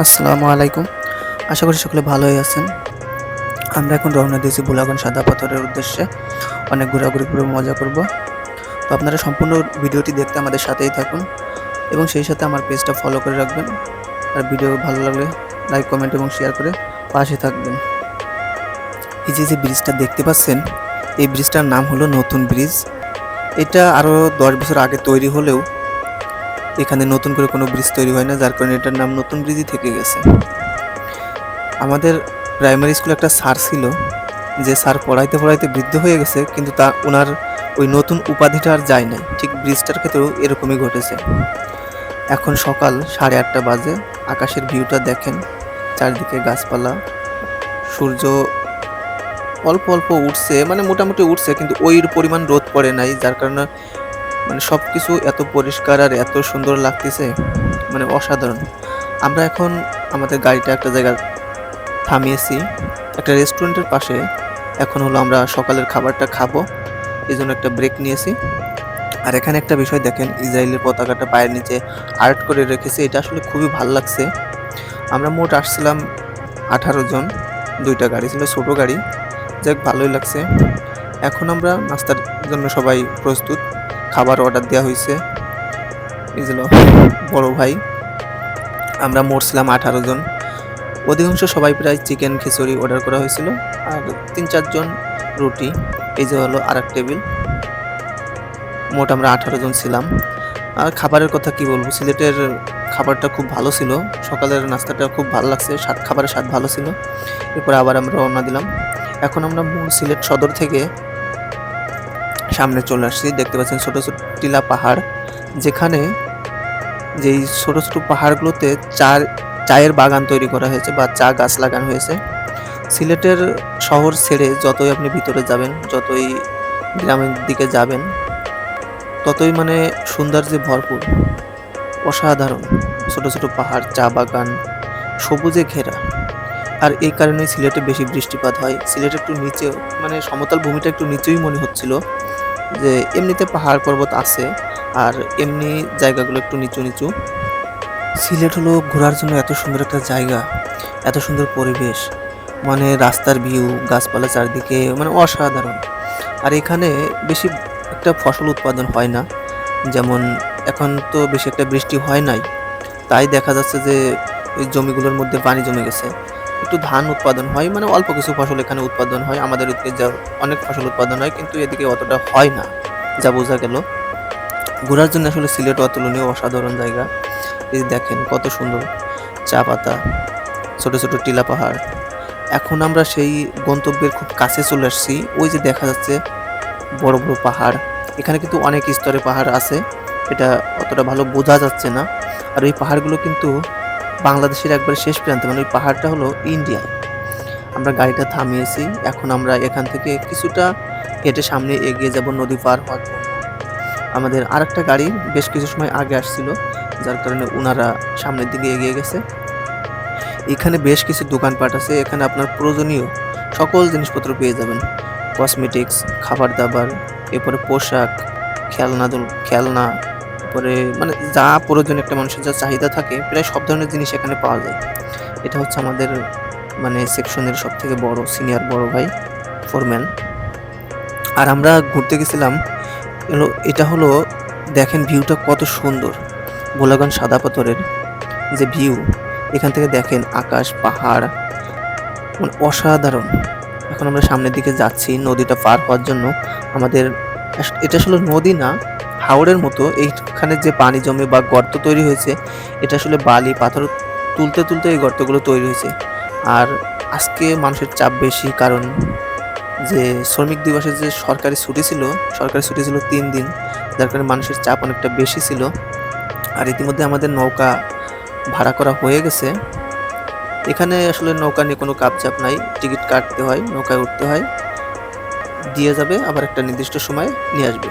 আসসালামু আলাইকুম। আশা করি সকলে ভালোই আছেন। আমরা এখন রওনা দিয়েছি ভোলাগঞ্জ সাদা পাথরের উদ্দেশ্যে। অনেক ঘোরাঘুরি করে মজা করব। তো আপনারা সম্পূর্ণ ভিডিওটি দেখতে আমাদের সাথেই থাকুন এবং সেই সাথে আমার পেজটা ফলো করে রাখবেন। আর ভিডিও ভালো লাগলে লাইক, কমেন্ট এবং শেয়ার করে পাশে থাকবেন। এই যে ব্রিজটা দেখতে পাচ্ছেন, এই ব্রিজটার নাম হলো নতুন ব্রিজ। এটা আরও 10 বছর আগে তৈরি হলেও এখানে নতুন করে কোনো ব্রিজ তৈরি হয় না, যার কারণে এটার নাম নতুন ব্রিজই থেকে গেছে। আমাদের প্রাইমারি স্কুলে একটা স্যার ছিল, যে স্যার পড়াইতে পড়াইতে বৃদ্ধ হয়ে গেছে, কিন্তু ওনার ওই নতুন উপাধিটা আর যায় নাই। ঠিক ব্রিজটার ক্ষেত্রেও এরকমই ঘটেছে। এখন সকাল 8:30 বাজে। আকাশের ভিউটা দেখেন, চারিদিকে গাছপালা, সূর্য অল্প অল্প উঠছে, মানে মোটামুটি উঠছে, কিন্তু ওই পরিমাণ রোদ পড়ে নাই, যার কারণে মানে সব কিছু এত পরিষ্কার আর এত সুন্দর লাগতেছে, মানে অসাধারণ। আমরা এখন আমাদের গাড়িটা একটা জায়গায় থামিয়েছি, একটা রেস্টুরেন্টের পাশে। এখন হলো আমরা সকালের খাবারটা খাবো, এই জন্য একটা ব্রেক নিয়েছি। আর এখানে একটা বিষয় দেখেন, ইসরায়েলের পতাকাটা পায়ের নিচে আর্ট করে রেখেছে, এটা আসলে খুবই ভালো লাগছে। আমরা মোট আসছিলাম 18 জন, 2টা গাড়ি ছিল, ছোট গাড়ি, যাক ভালোই লাগছে। এখন আমরা নাস্তার জন্য সবাই প্রস্তুত। খাবার অর্ডার দেওয়া হয়েছে, এই যে বড় ভাই। আমরা মোট ছিলাম 18 জন। অধিকাংশ সবাই প্রায় চিকেন খিচুড়ি অর্ডার করা হয়েছিল, আর 3-4 জন রুটি। এই যে হলো আর এক টেবিল। মোট আমরা 18 জন ছিলাম। আর খাবারের কথা কি বলবো, সিলেটের খাবারটা খুব ভালো ছিল। সকালের নাস্তাটা খুব ভালো লাগছে, খাবারের স্বাদ ভালো ছিল। এরপর আবার আমরা রওনা দিলাম। এখন আমরা মূল সিলেট সদর থেকে সামনে চলে আসছি। দেখতে পাচ্ছেন ছোট ছোট টিলা পাহাড়, যেখানে যেই ছোট ছোট পাহাড়গুলোতে চায়ের বাগান তৈরি করা হয়েছে বা চা গাছ লাগানো হয়েছে। সিলেটের শহর ছেড়ে যতই আপনি ভিতরে যাবেন, যতই গ্রামের দিকে যাবেন, ততই মানে সৌন্দর্যে ভরপুর, অসাধারণ। ছোট ছোট পাহাড়, চা বাগান, সবুজে ঘেরা। আর এই কারণেই সিলেটে বেশি বৃষ্টিপাত হয়। সিলেট একটু নিচে, মানে সমতল ভূমিটা একটু নিচেই মনে হচ্ছিল, যে এমনিতে পাহাড় পর্বত আছে, আর এমনি জায়গাগুলো একটু নিচু নিচু। সিলেট হলো ঘোরার জন্য এত সুন্দর একটা জায়গা, এত সুন্দর পরিবেশ, মানে রাস্তার ভিউ, গাছপালা চারদিকে, মানে অসাধারণ। আর এখানে বেশি একটা ফসল উৎপাদন হয় না, যেমন এখন তো বেশি একটা বৃষ্টি হয় নাই, তাই দেখা যাচ্ছে যে ওই জমিগুলোর মধ্যে পানি জমে গেছে। একটু ধান উৎপাদন হয়, মানে অল্প কিছু ফসল এখানে উৎপাদন হয়। আমাদের এদিকে যা অনেক ফসল উৎপাদন হয়, কিন্তু এদিকে অতটা হয় না, যা বোঝা গেল। ঘোরার জন্য আসলে সিলেট অতুলনীয়, অসাধারণ জায়গা। এই দেখেন কত সুন্দর চা পাতা, ছোট ছোট টিলা পাহাড়। এখন আমরা সেই গন্তব্যের খুব কাছে চলে আসছি। ওই যে দেখা যাচ্ছে বড় বড় পাহাড়, এখানে কিন্তু অনেক স্তরে পাহাড় আছে, এটা অতটা ভালো বোঝা যাচ্ছে না। আর এই পাহাড়গুলো কিন্তু বাংলাদেশের একবারে শেষ প্রান্তে, মানে ওই পাহাড়টা হলো ইন্ডিয়ায়। আমরা গাড়িটা থামিয়েছি, এখন আমরা এখান থেকে কিছুটা হেঁটে সামনে এগিয়ে যাব নদী পার হওয়ার জন্য। আমাদের আরেকটা গাড়ি বেশ কিছু সময় আগে আসছিল, যার কারণে ওনারা সামনের দিকে এগিয়ে গেছে। এখানে বেশ কিছু দোকানপাট আছে, এখানে আপনার প্রয়োজনীয় সকল জিনিসপত্র পেয়ে যাবেন। কসমেটিক্স, খাবার দাবার, এরপরে পোশাক, খেলনা, তারপরে মানে যা প্রয়োজন একটা মানুষের যা চাহিদা থাকে, প্রায় সব ধরনের জিনিস এখানে পাওয়া যায়। এটা হচ্ছে আমাদের মানে সেকশনের সবথেকে বড় সিনিয়র বড় ভাই, ফোরম্যান। আর আমরা ঘুরতে গেছিলাম, এটা হলো দেখেন ভিউটা কত সুন্দর। ভোলাগঞ্জ সাদা পাথরের যে ভিউ, এখান থেকে দেখেন আকাশ, পাহাড়, মানে অসাধারণ। এখন আমরা সামনের দিকে যাচ্ছি নদীটা পার হওয়ার জন্য। আমাদের এটা আসলে নদী না, হাওরের মতো। এইখানে যে পানি জমে বা গর্ত তৈরি হয়েছে, এটা আসলে বালি পাথর তুলতে তুলতে এই গর্তগুলো তৈরি হয়েছে। আর আজকে মানুষের চাপ বেশি, কারণ যে শ্রমিক দিবসের যে সরকারি ছুটি ছিল 3 দিন, যার কারণে মানুষের চাপ অনেকটা বেশি ছিল। আর ইতিমধ্যে আমাদের নৌকা ভাড়া করা হয়ে গেছে। এখানে আসলে নৌকা নিয়ে কোনো কাপচাপ নাই, টিকিট কাটতে হয়, নৌকায় উঠতে হয়, দিয়ে যাবে, আবার একটা নির্দিষ্ট সময় নিয়ে আসবে।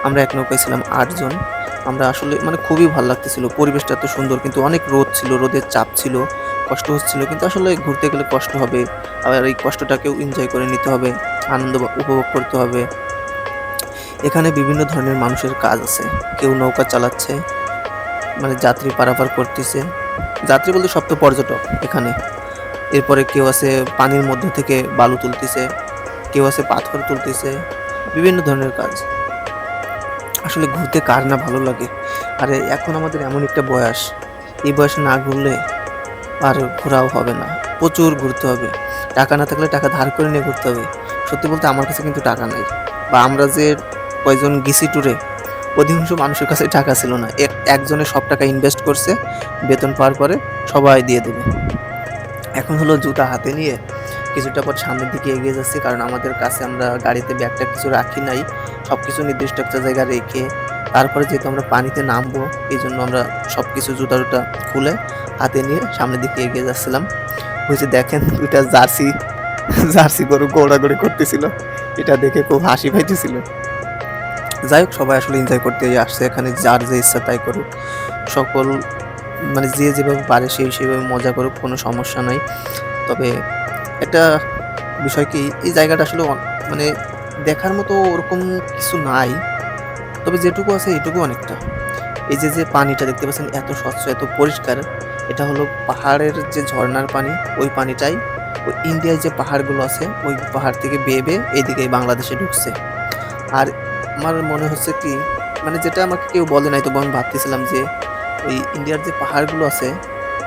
আমরা এক নৌকায় ছিলাম 8 জন। আমরা আসলে মানে খুবই ভালো লাগতেছিল, পরিবেশটা এত সুন্দর, কিন্তু অনেক রোদ ছিল, রোদের চাপ ছিল, কষ্ট হচ্ছিল। কিন্তু আসলে ঘুরতে গেলে কষ্ট হবে, আবার এই কষ্টটাকেও এনজয় করে নিতে হবে, আনন্দ উপভোগ করতে হবে। এখানে বিভিন্ন ধরনের মানুষের কাজ আছে, কেউ নৌকা চালাচ্ছে, মানে যাত্রী পারাপার করতেছে, যাত্রী বলতে সব তো পর্যটক এখানে। এরপরে কেউ আছে পানির মধ্যে থেকে বালু তুলতেছে, কেউ আছে পাথর তুলতেছে, বিভিন্ন ধরনের কাজ। আসলে ঘুরতে কার না ভালো লাগে। আর এখন আমাদের এমন একটা বয়স, এই বয়সে না ঘুরলে আর ঘোরাও হবে না। প্রচুর ঘুরতে হবে। টাকা না থাকলে টাকা ধার করে নিয়ে ঘুরতে হবে। সত্যি বলতে আমার কাছে কিন্তু টাকা নাই, বা আমরা যে কয়জন গেছি ট্যুরে, অধিকাংশ মানুষের কাছে টাকা ছিল না। একজনে সব টাকা ইনভেস্ট করছে, বেতন পাওয়ার পরে সবাই দিয়ে দেবে। এখন হলো জুতা হাতে নিয়ে কিছুটা পর সামনের দিকে এগিয়ে যাচ্ছি, কারণ আমাদের কাছে আমরা গাড়িতে ব্যাগটা কিছু রাখি নাই। সব কিছু নির্দিষ্ট একটা জায়গায় রেখে তারপরে যেহেতু আমরা পানিতে নামবো, এই জন্য আমরা সব কিছু জুতা টুটা খুলে হাতে নিয়ে সামনের দিকে এগিয়ে যাচ্ছিলাম। ওই যে দেখেন দুইটা জার্সি গরু গৌড়াগৌড়ি করতেছিল, এটা দেখে খুব হাসি পাইতেছিল। যাই হোক, সবাই আসলে এনজয় করতে আসছে এখানে, যার যে ইচ্ছা তাই করুক। সকল মানে যে যেভাবে পারে সেই সেভাবে মজা করুক, কোনো সমস্যা নাই। তবে একটা বিষয় কি, এই জায়গাটা আসলে মানে দেখার মতো ওরকম কিছু নাই, তবে যেটুকু আছে এটুকু অনেকটা। এই যে যে পানিটা দেখতে পাচ্ছেন এত স্বচ্ছ, এত পরিষ্কার, এটা হলো পাহাড়ের যে ঝর্ণার পানি। ওই পানিটাই ওই ইন্ডিয়ায় যে পাহাড়গুলো আছে ওই পাহাড় থেকে বেয়ে বেয়ে এইদিকে বাংলাদেশে ঢুকছে। আর আমার মনে হচ্ছে কি, মানে যেটা আমাকে কেউ বলে নাই, তবু আমি ভাবতেছিলাম যে ওই ইন্ডিয়ার যে পাহাড়গুলো আছে,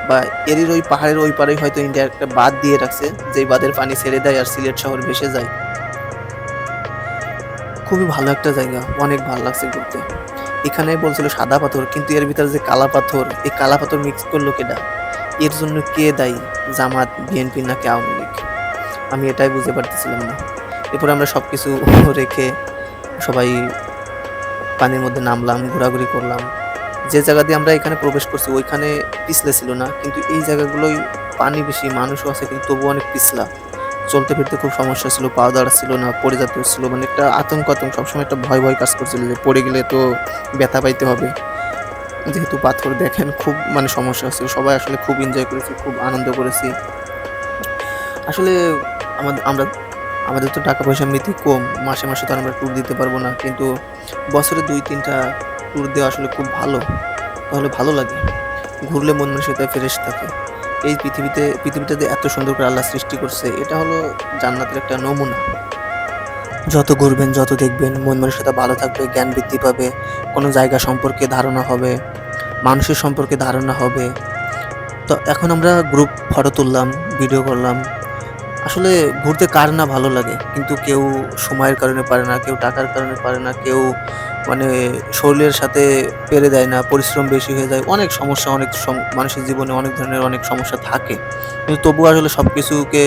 বা এরই ওই পাহাড়ের ওই পারেই হয়তো ইন্ডিয়ার একটা বাঁধ দিয়ে রাখছে, যেই বাঁধের পানি ছেড়ে দেয় আর সিলেট শহর ভেসে যায়। খুবই ভালো একটা জায়গা, অনেক ভালো লাগছে ঘুরতে। এখানে বলছিল সাদা পাথর, কিন্তু এর ভিতরে যে কালা পাথর, এই কালা পাথর মিক্স করলো কেডা? এর জন্য কে দায়ী? জামাত, বিএনপি নাকি আওয়ামী লীগ? আমি এটাই বুঝতে পারতেছিলাম না। এরপরে আমরা সবকিছু রেখে সবাই পানির মধ্যে নামলাম, ঘোরাঘুরি করলাম। যে জায়গা দিয়ে আমরা এখানে প্রবেশ করছি ওইখানে পিছলে ছিল না, কিন্তু এই জায়গাগুলোই পানি বেশি, মানুষও আছে, কিন্তু তবুও অনেক পিছলা। চলতে ফিরতে খুব সমস্যা ছিল, পা দাঁড়াচ্ছিল না, পড়ে যেতে হচ্ছিল, মানে একটা আতঙ্ক সবসময় একটা ভয় ভয় কাজ করছিল যে পড়ে গেলে তো ব্যথা পাইতে হবে। যেহেতু পাথর দেখেন, খুব মানে সমস্যা হচ্ছিল। সবাই আসলে খুব এনজয় করেছি, খুব আনন্দ করেছি। আসলে আমরা আমাদের তো টাকা পয়সা এমনিতেই কম, মাসে মাসে তো আমরা ট্যুর দিতে পারবো না, কিন্তু বছরে 2-3টা ট্যুর দেওয়া আসলে খুব ভালো। তাহলে ভালো লাগে, ঘুরলে মন মানসিকতা ফ্রেশ থাকে। এই পৃথিবীটা যে এত সুন্দর করে আল্লাহ সৃষ্টি করছে, এটা হলো জান্নাতের একটা নমুনা। যত ঘুরবেন, যত দেখবেন, মন মানসিকতা ভালো থাকবে, জ্ঞান বৃদ্ধি পাবে, কোনো জায়গা সম্পর্কে ধারণা হবে, মানুষের সম্পর্কে ধারণা হবে। তো এখন আমরা গ্রুপ ফটো তুললাম, ভিডিও করলাম। আসলে ঘুরতে কার না ভালো লাগে, কিন্তু কেউ সময়ের কারণে পারে না, কেউ টাকার কারণে পারে না, কেউ মানে শরীরের সাথে পেরে দেয় না, পরিশ্রম বেশি হয়ে যায়, অনেক সমস্যা, অনেক মানুষের জীবনে অনেক ধরনের অনেক সমস্যা থাকে। কিন্তু তবুও আসলে সব কিছুকে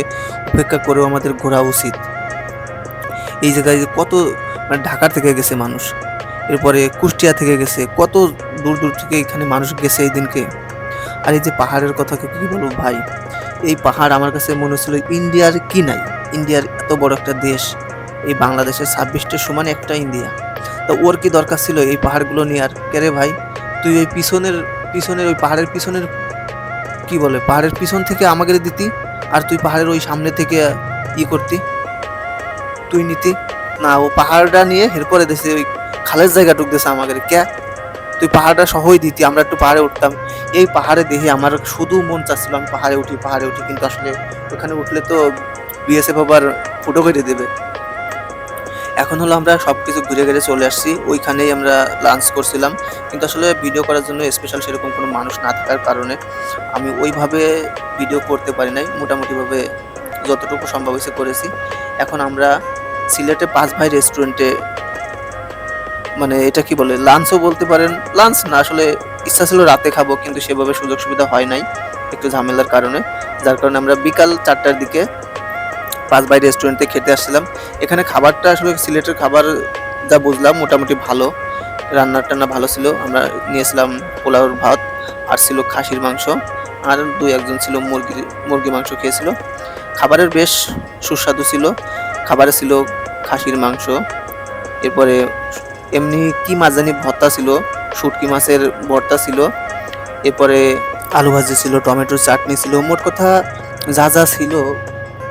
উপেক্ষা করেও আমাদের ঘোরা উচিত। এই জায়গায় যে কত মানে ঢাকার থেকে গেছে মানুষ, এরপরে কুষ্টিয়া থেকে গেছে, কত দূর দূর থেকে এখানে মানুষ গেছে এই দিনকে। আর এই যে পাহাড়ের কথা কি বলবো ভাই, এই পাহাড় আমার কাছে মনে হচ্ছিল ইন্ডিয়ার কি নাই, ইন্ডিয়ার এত বড় একটা দেশ, এই বাংলাদেশের 26টা সমান একটা ইন্ডিয়া, তো ওর কি দরকার ছিল এই পাহাড়গুলো নিয়ে? আর কেরে ভাই, তুই ওই পিছনের পিছনের ওই পাহাড়ের পিছনের কি বলে, পাহাড়ের পিছন থেকে আমাকে দিতি, আর তুই পাহাড়ের ওই সামনে থেকে করতি, তুই নিতি না। ও পাহাড়টা নিয়ে এরপরে দেশে ওই খালের জায়গা ঢুকতেছে আমাদের কে, তুই পাহাড়টা সহই দিতি, আমরা একটু পাহাড়ে উঠতাম। এই পাহাড়ে দেখে আমার শুধু মন চাচ্ছিল আমি পাহাড়ে উঠি, কিন্তু আসলে ওখানে উঠলে তো বিএসএফ আবার ফুটো কেটে দেবে। এখন হলো আমরা সবকিছু ঘুরে ঘুরে চলে আসছি, ওইখানেই আমরা লাঞ্চ করছিলাম, কিন্তু আসলে ভিডিও করার জন্য স্পেশাল সেরকম কোনো মানুষ না থাকার কারণে আমি ওইভাবে ভিডিও করতে পারি নাই, মোটামুটিভাবে যতটুকু সম্ভব হয়েছে করেছি। এখন আমরা সিলেটে 5 ভাই রেস্টুরেন্টে, মানে এটা কি বলে, লাঞ্চও বলতে পারেন, লাঞ্চ না আসলে, ইচ্ছা ছিল রাতে খাবো, কিন্তু সেভাবে সুযোগ সুবিধা হয় নাই একটু ঝামেলার কারণে, যার কারণে আমরা বিকাল 4টার দিকে 5 ভাই রেস্টুরেন্টে খেতে আসছিলাম। এখানে খাবারটা আসলে সিলেটের খাবার যা বুঝলাম মোটামুটি ভালো, রান্না টান্না ভালো ছিল। আমরা নিয়েছিলাম পোলাওর ভাত, আর ছিল খাসির মাংস, আর 2-1 জন ছিল মুরগি মাংস খেয়েছিল। খাবারের বেশ সুস্বাদু ছিল, খাবারে ছিল খাসির মাংস, এরপরে এমনি কি মাছ জানি ভর্তা ছিল, শুটকি মাছের ভর্তা ছিল, এরপরে আলু ভাজি ছিল, টমেটোর চাটনি ছিল, মোট কথা যা যা ছিল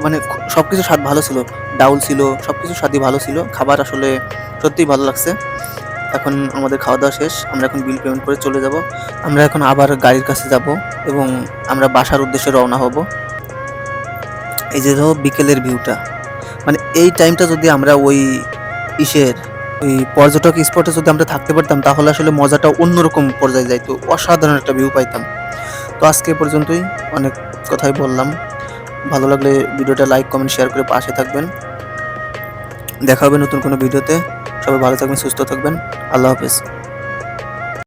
মানে সবকিছু স্বাদ ভালো ছিল, ডাউল ছিল, সবকিছু স্বাদই ভালো ছিল। খাবার আসলে সত্যিই ভালো লাগছে। এখন আমাদের খাওয়া দাওয়া শেষ, আমরা এখন বিল পেমেন্ট করে চলে যাব। আমরা এখন আবার গাড়ির কাছে যাব এবং আমরা বাসার উদ্দেশ্যে রওনা হব। এই যে ধরো বিকেলের ভিউটা, মানে এই টাইমটা যদি আমরা ওই পর্যটক স্পটে যদি আমরা থাকতে পারতাম তাহলে আসলে মজাটা অন্যরকম পর্যায়ে যাইতো, অসাধারণ একটা ভিউ পাইতাম। তো আজকে এ পর্যন্তই, অনেক কথাই বললাম। ভালো লাগলে ভিডিওটা লাইক কমেন্ট শেয়ার করে পাশে থাকবেন। দেখা হবে নতুন কোনো ভিডিওতে। সবাই ভালো থাকবেন, সুস্থ থাকবেন। আল্লাহ হাফেজ।